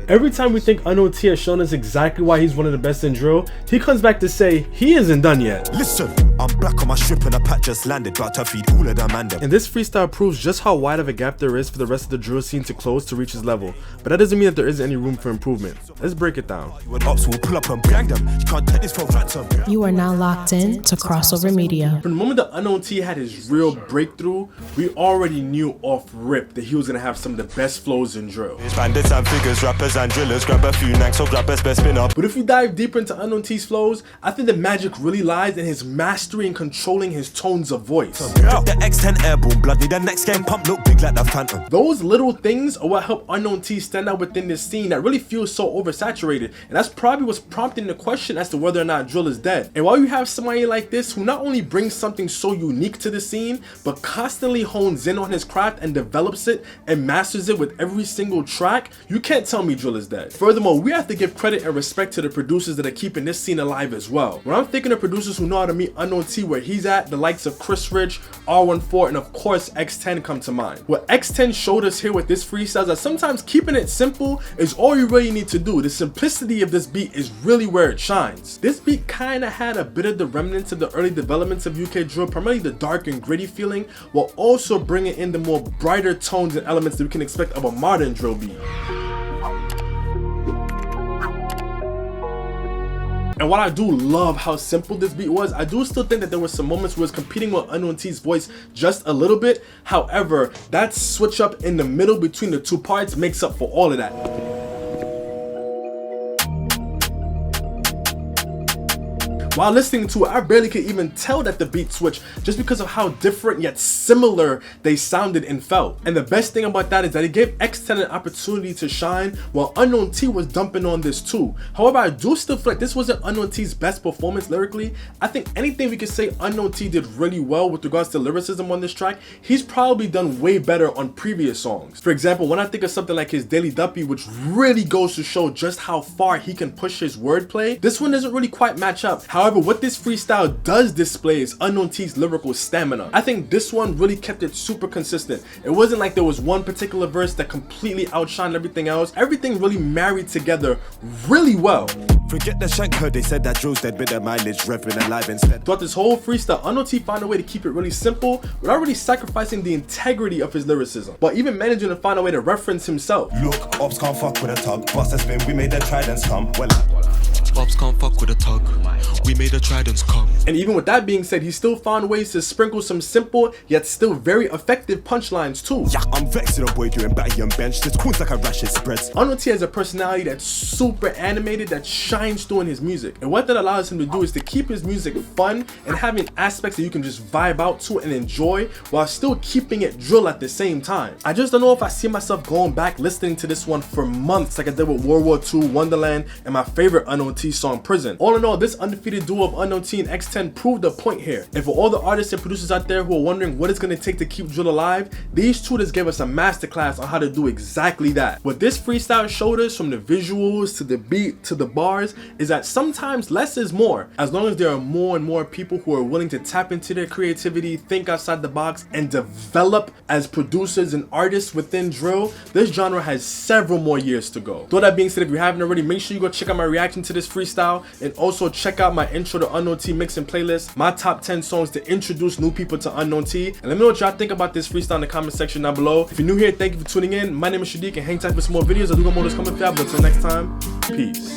Every time we think Unknown T has shown us exactly why he's one of the best in drill, he comes back to say he isn't done yet. Listen, I'm back on my strip and a pack just landed, about to feed all of them and them. And this freestyle proves just how wide of a gap there is for the rest of the drill scene to close to reach his level, but that doesn't mean that there isn't any room for improvement. Let's break it down. You are now locked in to Crossover Media. From the moment that Unknown T had his real breakthrough, we already knew off rip that he was gonna have some of the best flows in drill. Bandits and figures, rappers and drillers, grab a few knacks, so grab best spin up. But if we dive deeper into Unknown T's flows, I think the magic really lies in his mastery in controlling his tones of voice. The X10 airborne blood, need the next game pump look big like the Phantom. Those little things are what help Unknown T stand out within this scene that really feels so oversaturated, and that's probably what's prompting the question as to whether or not drill is dead. And while you have somebody like this who not only brings something so unique to the scene, but constantly hones in on his craft and develops it and masters it with every single track, you can't tell me drill is dead. Furthermore, we have to give credit and respect to the producers that are keeping this scene alive as well. When I'm thinking of producers who know how to meet Unknown T where he's at, the likes of Chris Rich, R14, and of course X10 come to mind. What X10 showed us here with this freestyle is that sometimes keeping it simple is all you really need to do. The simplicity of this beat is really where it shines. This beat kinda had a bit of the remnants of the early developments of UK drill, primarily the dark and gritty feeling, while also bringing in the more brighter tones and elements that we can expect of a modern drill beat. And while I do love how simple this beat was, I do still think that there were some moments where it was competing with Unknown T's voice just a little bit. However, that switch up in the middle between the two parts makes up for all of that. While listening to it, I barely could even tell that the beat switched just because of how different yet similar they sounded and felt. And the best thing about that is that it gave X10 an opportunity to shine while Unknown T was dumping on this too. However, I do still feel like this wasn't Unknown T's best performance lyrically. I think anything we could say Unknown T did really well with regards to lyricism on this track, he's probably done way better on previous songs. For example, when I think of something like his Daily Duppy, which really goes to show just how far he can push his wordplay, this one doesn't really quite match up. However, what this freestyle does display is Unknown T's lyrical stamina. I think this one really kept it super consistent. It wasn't like there was one particular verse that completely outshined everything else. Everything really married together really well. Forget the shank heard they said that drill's dead, bit of mileage, revving alive instead. Throughout this whole freestyle, Unknown T found a way to keep it really simple without really sacrificing the integrity of his lyricism, but even managing to find a way to reference himself. Look, ops can't fuck with a tug, bust a spin, we made the tridents come. Well, ops can't fuck with a tug, we made the tridents come. And even with that being said, he still found ways to sprinkle some simple yet still very effective punchlines too. Yeah, I'm vexed with a boy doing batty and bench, this coons like a rash it spreads. Unknown T has a personality that's super animated that shines through in his music, and what that allows him to do is to keep his music fun and having aspects that you can just vibe out to and enjoy while still keeping it drill at the same time. I just don't know if I see myself going back listening to this one for months like I did with World War II, Wonderland, and my favorite Unknown T song, Prison. All in all, this undefeated duo of Unknown T and X10 proved the point here. And for all the artists and producers out there who are wondering what it's going to take to keep drill alive, these two just gave us a masterclass on how to do exactly that. What this freestyle showed us, from the visuals to the beat to the bars, is that sometimes less is more. As long as there are more and more people who are willing to tap into their creativity, think outside the box, and develop as producers and artists within drill, this genre has several more years to go. Though that being said, if you haven't already, make sure you go check out my reaction to this freestyle, and also check out my intro to Unknown T mixing playlist, my top 10 songs to introduce new people to Unknown T, and let me know what y'all think about this freestyle in the comment section down below. If you're new here, thank you for tuning in. My name is Shadiq, and hang tight for some more videos. I do got more coming for y'all, but until next time, peace.